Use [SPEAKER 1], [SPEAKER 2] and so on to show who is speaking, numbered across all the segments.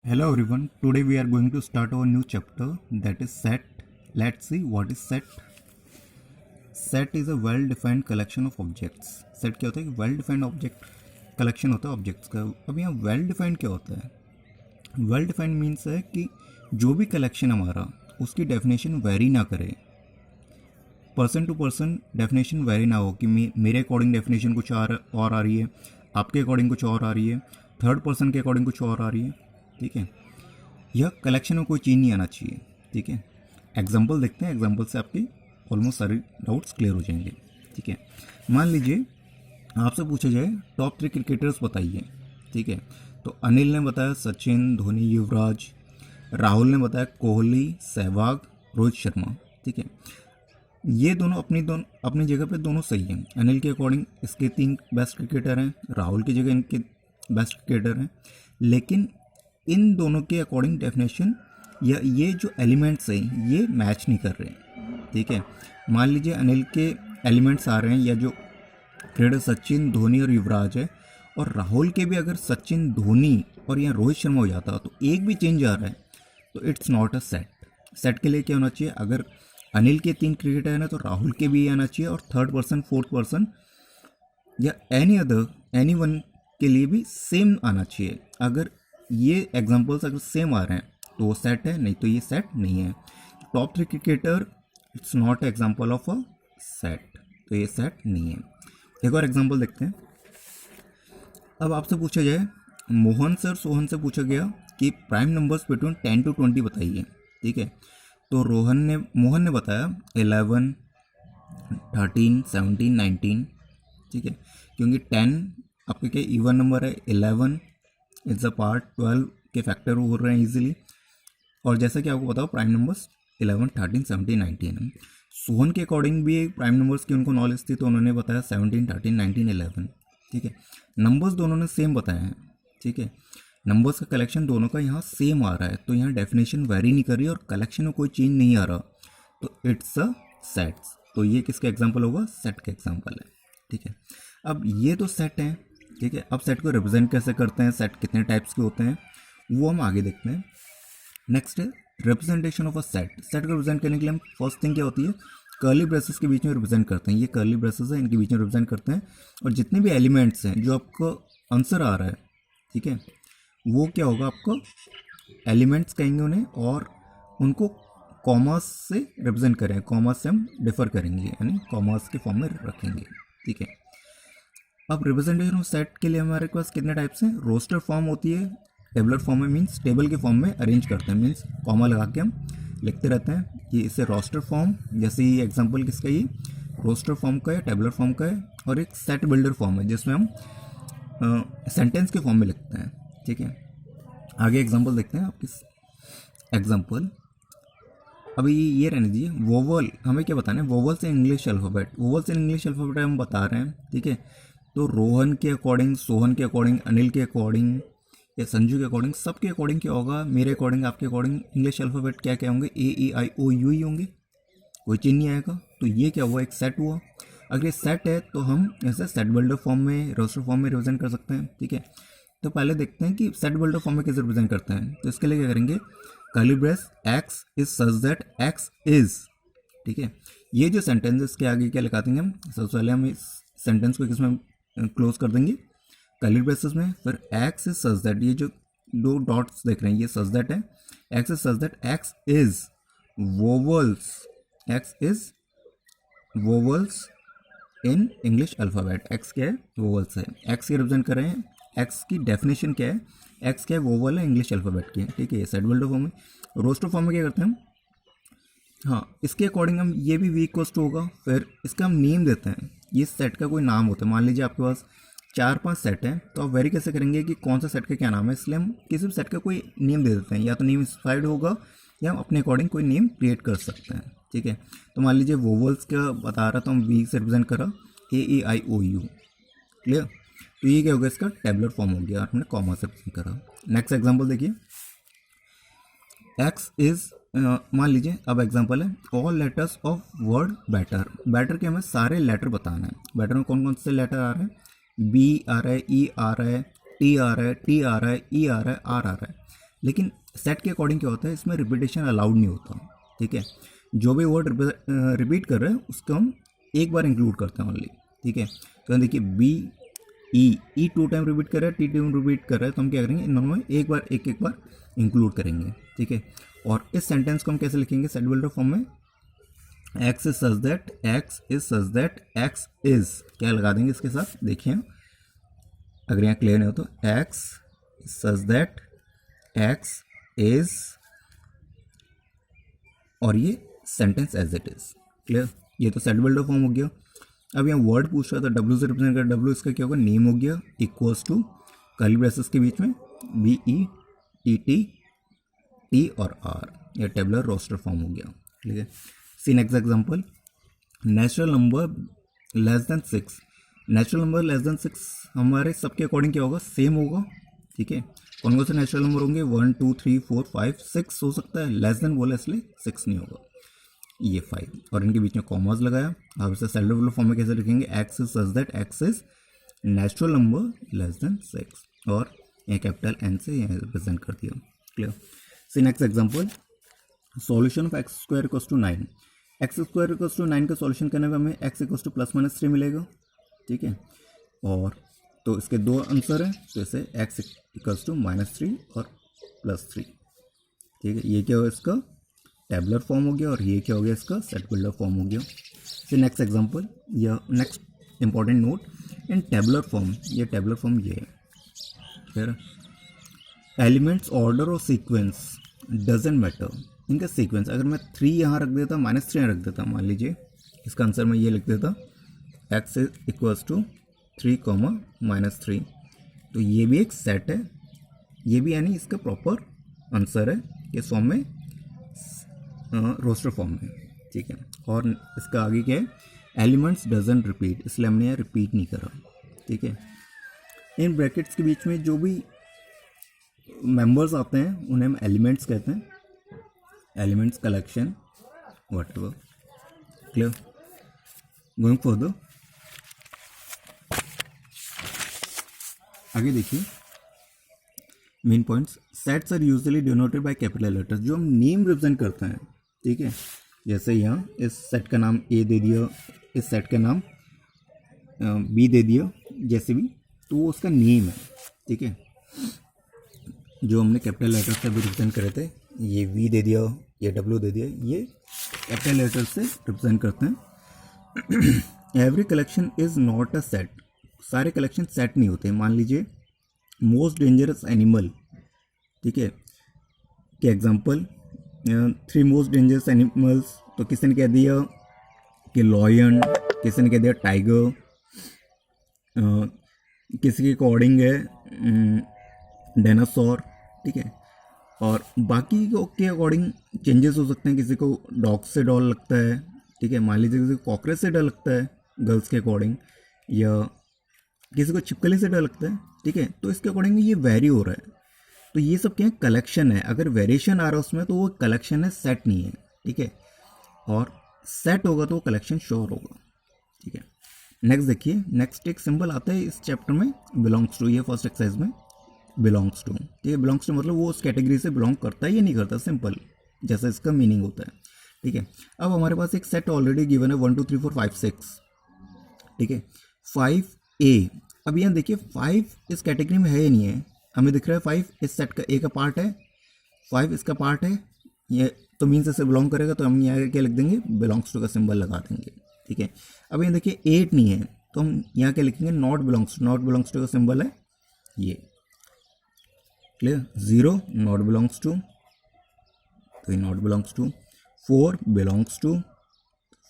[SPEAKER 1] Hello everyone. Today we are going to start our new chapter, that is set. Let's see what is set. Set is a well defined collection of objects. Set क्या होता है कि well defined object collection होता है objects का. अब यहाँ well defined क्या होता है? Well defined means है कि जो भी collection हमारा उसकी definition vary ना करे. Person to person definition vary ना हो कि मेरे अकॉर्डिंग डेफिनेशन कुछ और आ रही है, आपके अकॉर्डिंग कुछ और आ रही है, थर्ड पर्सन के अकॉर्डिंग कुछ और आ रही है. ठीक है, यह कलेक्शन में कोई चीज़ नहीं आना चाहिए. ठीक है, एग्जांपल देखते हैं. एग्जांपल से आपकी ऑलमोस्ट सारे डाउट्स क्लियर हो जाएंगे. ठीक है, मान लीजिए आपसे पूछा जाए टॉप 3 क्रिकेटर्स बताइए. ठीक है, तो अनिल ने बताया सचिन, धोनी, युवराज. राहुल ने बताया कोहली, सहवाग, रोहित शर्मा. ठीक है, ये दोनों अपनी जगह पे दोनों सही हैं. अनिल के अकॉर्डिंग इसके 3 बेस्ट क्रिकेटर हैं, राहुल की जगह इनके बेस्ट क्रिकेटर हैं, लेकिन इन दोनों के अकॉर्डिंग डेफिनेशन या ये जो एलिमेंट्स हैं ये मैच नहीं कर रहे. ठीक है, मान लीजिए अनिल के एलिमेंट्स आ रहे हैं या जो क्रिकेटर सचिन, धोनी और युवराज है, और राहुल के भी अगर सचिन, धोनी और यहाँ रोहित शर्मा हो जाता तो एक भी चेंज आ रहा है तो it's not a set. Set के लिए क्या होना चाहिए? अगर अनिल के 3 क्रिकेटर है ना तो राहुल के भी आना चाहिए, और थर्ड पर्सन, फोर्थ पर्सन या एनी वन के लिए भी सेम आना चाहिए. अगर ये एग्जांपल्स अगर सेम आ रहे हैं तो वो सेट है, नहीं तो ये सेट नहीं है. Top 3 cricketer it's not example of a set, तो ये सेट नहीं है. एक और एग्जांपल देखते हैं. अब आपसे पूछा जाए, सोहन से पूछा गया कि प्राइम नंबर्स बिटवीन 10 to 20 बताइए. ठीक है, तो मोहन ने बताया 11, 13, 17, 19. ठीक है, क्योंकि 10 आपके क्या इवन नंबर है, 11 इट्स अ पार्ट, 12 के फैक्टर हो रहे हैं इजीली, और जैसा कि आपको बताओ प्राइम नंबर्स 11, 13, 17, 19. सोहन के अकॉर्डिंग भी प्राइम नंबर्स की उनको नॉलेज थी, तो उन्होंने बताया 17, 13, 19, 11. ठीक है, नंबर्स दोनों ने सेम बताए हैं. ठीक है, नंबर्स का कलेक्शन दोनों का यहाँ सेम आ रहा है, तो यहाँ डेफिनेशन वेरी नहीं कर रही और कलेक्शन में कोई चेंज नहीं आ रहा, तो इट्स अ सेट्स. तो ये किसका एग्जांपल होगा? सेट का एग्जांपल है. ठीक है, अब ये तो सेट है. ठीक है, अब सेट को रिप्रेजेंट कैसे करते हैं, सेट कितने टाइप्स के होते हैं वो हम आगे देखते हैं. नेक्स्ट है representation of a set. Set को रिप्रेजेंट करने के लिए हम फर्स्ट थिंग क्या होती है, कर्ली ब्रेसेस के बीच में रिप्रेजेंट करते हैं. ये कर्ली ब्रेसेस है, इनके बीच में रिप्रेजेंट करते हैं, और जितने भी एलिमेंट्स हैं जो आपको आंसर आ रहा है, ठीक है, वो क्या होगा, आपको एलिमेंट्स कहेंगे उन्हें, और उनको कॉमास से रिप्रेजेंट करें. कॉमास से हम डिफर करेंगे, यानी कॉमास के फॉर्म में रखेंगे. ठीक है, अब रिप्रेजेंटेशन ऑफ सेट के लिए हमारे पास कितने टाइप्स हैं? रोस्टर फॉर्म होती है, टेबलर फॉर्म में मीन्स टेबल के फॉर्म में अरेंज करते हैं, मीन्स कॉमा लगा के हम लिखते रहते हैं. ये इसे रोस्टर फॉर्म, जैसे ये एग्जांपल किसका, ये रोस्टर फॉर्म का है, टेबलर फॉर्म का है. और एक सेट बिल्डर फॉर्म है जिसमें हम सेंटेंस के फॉर्म में लिखते हैं. ठीक है, आगे एग्जांपल देखते हैं. आपकी एग्जांपल अभी ये रहने दीजिए. वोवल हमें क्या बताना है? Vowels in English alphabet. Vowels in English alphabet हम बता रहे हैं. ठीक है, तो रोहन के अकॉर्डिंग, सोहन के अकॉर्डिंग, अनिल के अकॉर्डिंग या संजू के अकॉर्डिंग, सबके अकॉर्डिंग क्या होगा? मेरे अकॉर्डिंग, आपके अकॉर्डिंग इंग्लिश अल्फ़ाबेट क्या क्या होंगे? AEIOU ही होंगे, कोई चेंज नहीं आएगा. तो ये क्या हुआ? एक सेट हुआ. अगर ये सेट है तो हम ऐसे सेट बिल्डर फॉर्म में, रोस्टर फॉर्म में रिप्रेजेंट कर सकते हैं. ठीक है, तो पहले देखते हैं कि सेट बिल्डर फॉर्म में कैसे रिप्रेजेंट करते हैं. तो इसके लिए क्या करेंगे? Curly brace x is such that x is. ठीक है, ये जो सेंटेंस के आगे क्या लिखा देंगे हम? सबसे पहले हम इस सेंटेंस को किसमें क्लोज कर देंगे? कर्ली ब्रेसेस में. फिर एक्स इज सच दैट, ये जो 2 डॉट्स देख रहे हैं ये सच दैट है. X is such that x is vowels. X is vowels in English alphabet. X क्या है? वोवल्स है. एक्स के रिप्रेजेंट कर रहे हैं. एक्स की डेफिनेशन क्या है? एक्स क्या है? वोवल है इंग्लिश अल्फ़ाबेट की. ठीक है, ये सेट बिल्डर फॉर्म में. रोस्टर फॉर्म में क्या करते हैं हम? हाँ, इसके अकॉर्डिंग हम ये भी वीक कोस्ट होगा. फिर इसका हम नेम देते हैं. ये सेट का कोई नाम होता है. मान लीजिए आपके पास 4-5 सेट हैं, तो आप वेरी कैसे करेंगे कि कौन सा सेट का क्या नाम है? इसलिए हम किसी भी सेट का कोई नेम दे देते हैं. या तो नेम स्पेसिफाइड होगा या हम अपने अकॉर्डिंग कोई नेम क्रिएट कर सकते हैं. ठीक है, तो मान लीजिए वोवल्स का बता रहा था, हम वी से रिप्रेजेंट करा AEIOU. क्लियर? तो ये क्या होगा? इसका टेबलर फॉर्म हो गया और हमने कॉमा से रिप्रेजेंट करा. नेक्स्ट एग्जांपल देखिए. एक्स इज, मान लीजिए अब एग्जांपल है all letters of word better. Better के हमें सारे लेटर बताना है. बैटर में कौन कौन से लेटर आ रहे हैं? B आ रहा है, E आ रहा है, T आ रहा है, T आ रहा है, E आ रहा है, R आ रहा है. लेकिन सेट के अकॉर्डिंग क्या होता है, इसमें रिपीटेशन अलाउड नहीं होता, ठीक है। जो भी वर्ड रिपीट कर रहे हैं उसको हम एक बार इंक्लूड करते हैं ओनली, ठीक है। तो देखिए बी ई 2 टाइम रिपीट कर रहा है, टी टाइम रिपीट कर रहा है, तो हम क्या करेंगे, इन दोनों में एक बार इंक्लूड करेंगे, ठीक है। और इस सेंटेंस को हम कैसे लिखेंगे सेट बिल्डर फॉर्म में, x is such that, x is such that, x is क्या लगा देंगे इसके साथ, देखिए अगर यहाँ क्लियर नहीं हो तो x such that, x is, और ये sentence as it is, clear. ये तो सेट बिल्डर फॉर्म हो गया। अब यहाँ वर्ड पूछ रहा था, डब्ल्यू से रिप्रेजेंट कर, डब्ल्यू इसका क्या होगा, नेम हो गया, इक्वल्स टू कर्ली ब्रेसेस के बीच में B E T T T और आर, या टेबलर रोस्टर फॉर्म हो गया, ठीक है। See next example, natural number less than 6, natural number less than 6 हमारे सबके अकॉर्डिंग क्या होगा, सेम होगा, ठीक है। कौन कौन से नेचुरल नंबर होंगे, 1 2 3 4 5 6 हो सकता है, लेस देन बोला इसलिए 6 नहीं होगा, ये 5, और इनके बीच में कॉमास लगाया। अब इसे सेट बिल्डर फॉर्म में कैसे लिखेंगे, x is such that x is natural number less than 6, और यहाँ कैपिटल एन से यहाँ रिप्रेजेंट कर दिया, clear. See next example, solution of x square equals to 9, x square equals to 9 का सॉल्यूशन करने में हमें x equals to plus minus 3 मिलेगा, ठीक है। और तो इसके दो आंसर हैं, तो इसे एक्स इक्वल्स टू -3 और +3, ठीक है। ये क्या होगा, इसका टेबलर फॉर्म हो गया, और ये क्या हो गया, इसका सेट बिल्डर फॉर्म हो गया। फिर नेक्स्ट एग्जांपल, या नेक्स्ट इंपॉर्टेंट नोट, इन टेबलर फॉर्म, ये टेबलर फॉर्म ये है, फिर एलिमेंट्स ऑर्डर और सीक्वेंस डजेंट मैटर, इनका सीक्वेंस अगर मैं 3 यहाँ रख देता, -3 यहाँ रख देता, मान लीजिए इसका आंसर मैं ये लिख देता, एक्स इक्वल्स टू 3, -3, तो ये भी एक सेट है, ये भी यानी इसका प्रॉपर आंसर है इस फॉर्म में, रोस्टर फॉर्म में, ठीक है। और इसका आगे क्या है, एलिमेंट्स डजंट रिपीट, इसलिए हमने यहाँ रिपीट नहीं करा, ठीक है। इन ब्रैकेट्स के बीच में जो भी मेंबर्स आते हैं उन्हें हम एलिमेंट्स कहते हैं, elements collection whatever, clear. Going further, आगे देखिए main points, sets are usually denoted by capital letters, जो हम नेम रिप्रेजेंट करते हैं, ठीक है। जैसे यहाँ इस सेट का नाम ए दे दिया, इस सेट का नाम बी दे दिया, जैसे भी, तो वो उसका नेम है, ठीक है। जो हमने कैपिटल लेटर से भी रिप्रेजेंट करे थे, ये वी दे दिया, ये डब्ल्यू दे दिया, ये कैपिटल लेटर से रिप्रेजेंट करते हैं। Every collection is not a set, सारे कलेक्शन सेट नहीं होते। मान लीजिए मोस्ट डेंजरस एनिमल, ठीक है, के एग्जांपल 3 मोस्ट डेंजरस एनिमल्स, तो किसी ने कह दिया कि लॉयन, किसी ने कह दिया टाइगर, किसी के अकॉर्डिंग है डायनासोर, ठीक है। और बाकी के अकॉर्डिंग चेंजेस हो सकते हैं, किसी को डॉग से डर लगता है, ठीक है, मान लीजिए किसी को कॉकरोच से डर लगता है गर्ल्स के अकॉर्डिंग, या किसी को छिपकली से डर लगता है, ठीक है। तो इसके अकॉर्डिंग ये वेरी हो रहा है, तो ये सब क्या है, कलेक्शन है। अगर वेरिएशन आ रहा है उसमें तो वो कलेक्शन है, सेट नहीं है, ठीक है। और सेट होगा तो वो कलेक्शन श्योर होगा, ठीक है। नेक्स्ट देखिए, नेक्स्ट एक सिंबल आता है इस चैप्टर में, बिलोंग्स टू, ये फर्स्ट एक्सरसाइज में बिलोंग्स टू, ठीक है। बिलोंग्स टू मतलब वो उस कैटेगरी से बिलोंग करता है या नहीं करता, सिंपल, जैसा इसका मीनिंग होता है, ठीक है। अब हमारे पास एक सेट ऑलरेडी गिवन है 1 2 3 4 5 6, ठीक है। 5A, अब यहाँ देखिए 5 इस कैटेगरी में है या नहीं है, हमें दिख रहा है 5 इस सेट का ए का पार्ट है, 5 इसका पार्ट है, ये तो मीन्स इससे बिलोंग करेगा, तो हम यहाँ क्या लिख देंगे, बिलोंग्स टू का सिंबल लगा देंगे, ठीक है। अब यहाँ देखिए 8 नहीं है, तो हम यहाँ क्या लिखेंगे, not belongs to, not belongs to का सिंबल है ये, क्लियर। 0 नॉट बिलोंग्स टू, तो ये not belongs to. 4 belongs to,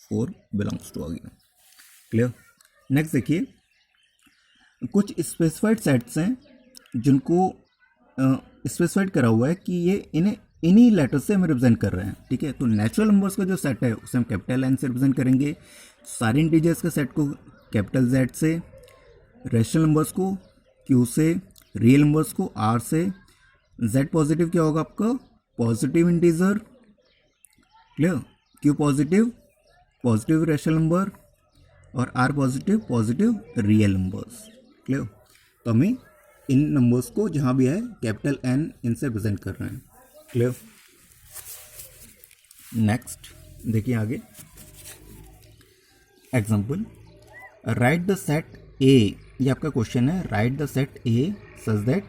[SPEAKER 1] 4 belongs to आ गया, क्लियर। नेक्स्ट देखिए, कुछ स्पेसिफाइड सेट्स हैं जिनको स्पेसिफाइड करा हुआ है कि ये इन्हीं लेटर से हम रिप्रेजेंट कर रहे हैं, ठीक है। तो नेचुरल नंबर्स का जो सेट है उसे हम कैपिटल एन से रिप्रेजेंट करेंगे, सारे इंटीजर्स के सेट को कैपिटल जेड से, रेशनल नंबर्स को क्यू से, रियल नंबर्स को आर से। जेड पॉजिटिव क्या होगा आपका, positive integer, clear. Q positive, positive rational number, और R positive, positive real numbers, clear. तो हमें इन नंबर्स को जहाँ भी है कैपिटल एन इनसे रिप्रेजेंट कर रहे हैं। क्लियर। नेक्स्ट देखिए आगे एग्जाम्पल, राइट द सेट ए, ये आपका क्वेश्चन है, right the set A such that,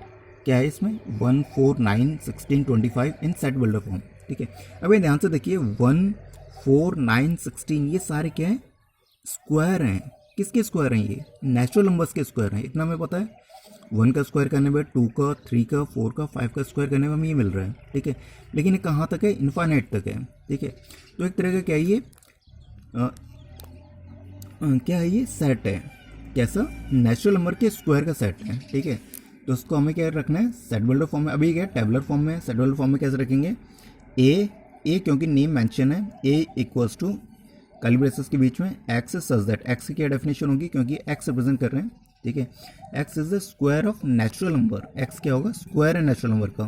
[SPEAKER 1] क्या है इसमें 1 4 9 16 25 इन सेट बिल्डर फॉर्म। ठीक है, अब ये ध्यान से देखिए 1 4 9 16 ये सारे क्या हैं, स्क्वायर हैं। किसके स्क्वायर हैं, ये नेचुरल नंबर्स के स्क्वायर हैं, इतना हमें पता है। 1 का स्क्वायर करने में 2 का 3 का 4 का 5 का स्क्वायर करने में हमें ये मिल रहा है। ठीक है, लेकिन ये कहाँ तक है, इन्फाइनाइट तक है। ठीक है, तो एक तरह का क्या है ये क्या है, ये सेट है, कैसा, नेचुरल नंबर के स्क्वायर का सेट है। ठीक है, तो उसको हमें क्या रखना है, सेट बिल्डर फॉर्म में। अभी क्या टेबलर फॉर्म में, सेट बिल्डर फॉर्म में कैसे रखेंगे, ए क्योंकि नेम मेंशन है, ए इक्वल्स टू कर्ली ब्रेसेस के बीच में एक्स सच दैट, एक्स की क्या डेफिनेशन होगी, क्योंकि एक्स रिप्रेजेंट कर रहे हैं। ठीक है, x is the square of natural number, x क्या होगा, स्क्वायर है नेचुरल नंबर का।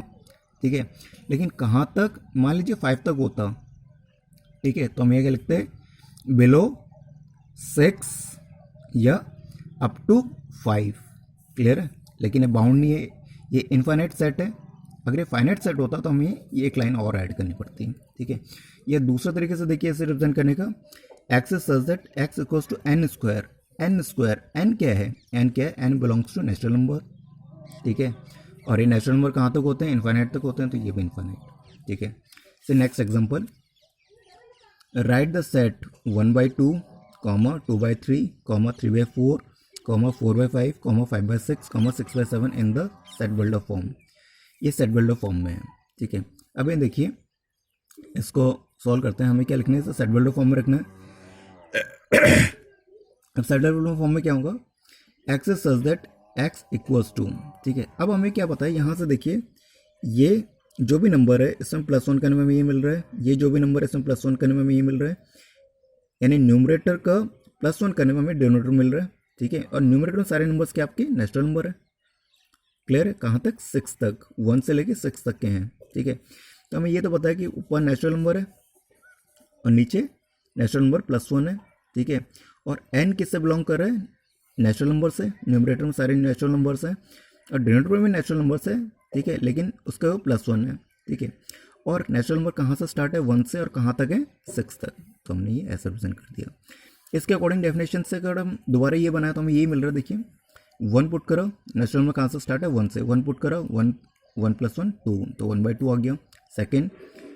[SPEAKER 1] ठीक है, लेकिन कहाँ तक, मान लीजिए 5 तक होता। ठीक है, तो हम ये क्या लिखते हैं, बिलो 6 या अप टू 5। क्लियर है, लेकिन ये बाउंड नहीं है, ये इनफाइनाइट सेट है। अगर ये फाइनाइट सेट होता तो हमें ये एक लाइन और ऐड करनी पड़ती है। ठीक है, ये दूसरा तरीके से देखिए इसे रिप्रेजेंट करने का, x such that x equals to n square. N क्या है, n belongs to natural number. ठीक है, और ये नेचुरल नंबर कहाँ तक होते हैं, इनफाइनाइट तक होते हैं, तो ये भी इनफाइनाइट। ठीक है, से next example, write the set 1/2, 2/3, 3/4, 4/5, 5/6, 6/7 in the set builder form. ये सेट बिल्डर फॉर्म में है। ठीक है, अब ये देखिए इसको सॉल्व करते हैं, हमें क्या लिखना है, सेट बिल्डर फॉर्म में रखना है। अब सेट बिल्डर फॉर्म में क्या होगा, x is such that x equals to. ठीक है, अब हमें क्या पता है, यहाँ से देखिए ये जो भी नंबर है इसमें +1 करने में हमें ये मिल रहा है, ये जो भी नंबर है इसमें +1 करने में हमें ये मिल रहा है, यानी न्यूमरेटर का +1 करने में हमें डिनोमिनेटर मिल रहा है। ठीक है, और न्यूमरेटर में सारे नंबर्स के आपके नेचुरल नंबर है। क्लियर है, कहाँ तक, 6 तक, 1 से लेके 6 तक के हैं। ठीक है, तो हमें ये तो पता है कि ऊपर नेचुरल नंबर है और नीचे नेचुरल नंबर +1 है। ठीक है, और n किससे बिलोंग कर रहा है, नेचुरल नंबर से, न्यूमरेटर में सारे नेचुरल नंबर्स हैं और डिनोमिनेटर में नेचुरल नंबर्स है। ठीक है, लेकिन उसका वो +1 है। ठीक है, और नेचुरल नंबर कहाँ से स्टार्ट है, 1 से, और कहाँ तक है, 6 तक। तो हमने ये ऐसा रिप्रेजेंट कर दिया। इसके अकॉर्डिंग डेफिनेशन से अगर हम दोबारा ये बनाया तो हमें यही मिल रहा है। देखिए 1 पुट करो, नेचुरल नंबर कहाँ से स्टार्ट है, 1 से, 1 पुट करो, 1 + 1 2, तो 1/2 आ गया। सेकेंड,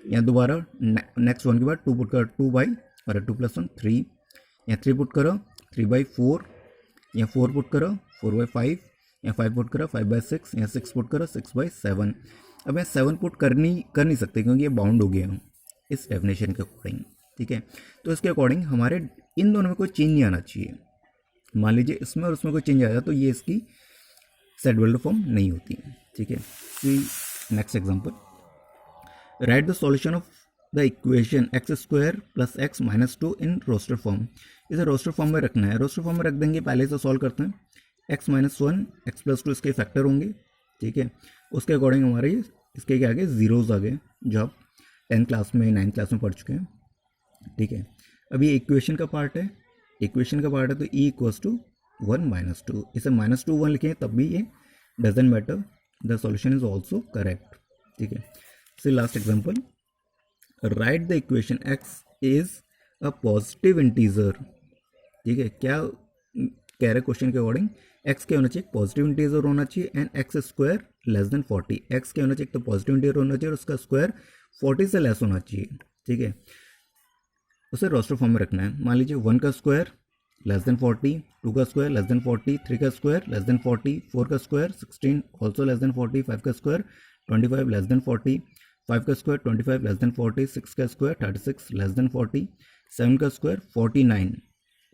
[SPEAKER 1] यहाँ दोबारा नेक्स्ट 1 के बाद 2 पुट करो, 2 और 2 + 1 3, यहाँ 3 पुट करो, 3/4, यहाँ 4 पुट करो, 4/5, यहाँ 5 पुट करो, 5/6, यहाँ 6 पुट करो, 6/7। अब यहाँ 7 पुट कर नहीं सकते क्योंकि ये बाउंड हो गया इस डेफिनेशन के अकॉर्डिंग। ठीक है, तो इसके अकॉर्डिंग हमारे इन दोनों में कोई चेंज नहीं आना चाहिए। मान लीजिए इसमें और उसमें कोई चेंज आया तो ये इसकी सेट बिल्डर फॉर्म नहीं होती। ठीक है, see next example, write the solution of the equation x² + x - 2 in roster form. इसे रोस्टर फॉर्म में रखना है, रोस्टर फॉर्म में रख देंगे। पहले से सॉल्व करते हैं, x - 1 x + 2 इसके फैक्टर होंगे। ठीक है, उसके अकॉर्डिंग हमारे इसके के आगे जीरोज आ गए जो आप 10th क्लास में 9th क्लास में पढ़ चुके हैं। ठीक है, अब ये इक्वेशन का पार्ट है, तो e = 1 - 2, इसे -2 1 लिखें तब भी ये doesn't matter, the solution is also correct. ठीक है, so last example, write the equation x is a positive integer. ठीक है, क्या कह रहे क्वेश्चन के अकॉर्डिंग, x क्या होना चाहिए, पॉजिटिव इंटीजर होना चाहिए, एंड x² < 40। x क्या होना चाहिए, तो पॉजिटिव इंटीजर होना चाहिए और उसका स्क्वायर 40 से लेस होना चाहिए। ठीक है, उसे रोस्टर फॉर्म में रखना है। मान लीजिए 1 का स्क्वायर < 40, 2 का स्क्वायर < 40, 3 का स्क्वायर < 40, 4 का स्क्वायर 16 ऑल्सो < 40, 5 का स्क्वायर 25 < 40, 5 का स्क्वायर 25 < 40, 6 का स्क्वायर 36 < 40, 7 का स्क्वायर 49,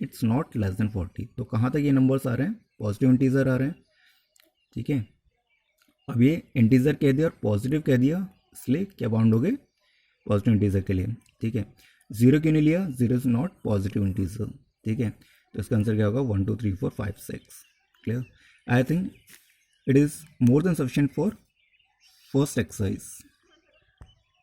[SPEAKER 1] इट्स नॉट < 40। तो कहाँ तक ये नंबर्स आ रहे हैं, पॉजिटिव इंटीजर आ रहे हैं। ठीक है, अब ये इंटीजर कह दिया और पॉजिटिव कह दिया, इसलिए क्या बाउंड हो गए, पॉजिटिव इंटीजर के लिए। ठीक है, 0 क्यों नहीं लिया, 0 इज नॉट पॉजिटिव इंटीजर। ठीक है, तो इसका आंसर क्या होगा, 1 2 3 4 5 6। Clear, I think it is more than sufficient for first exercise.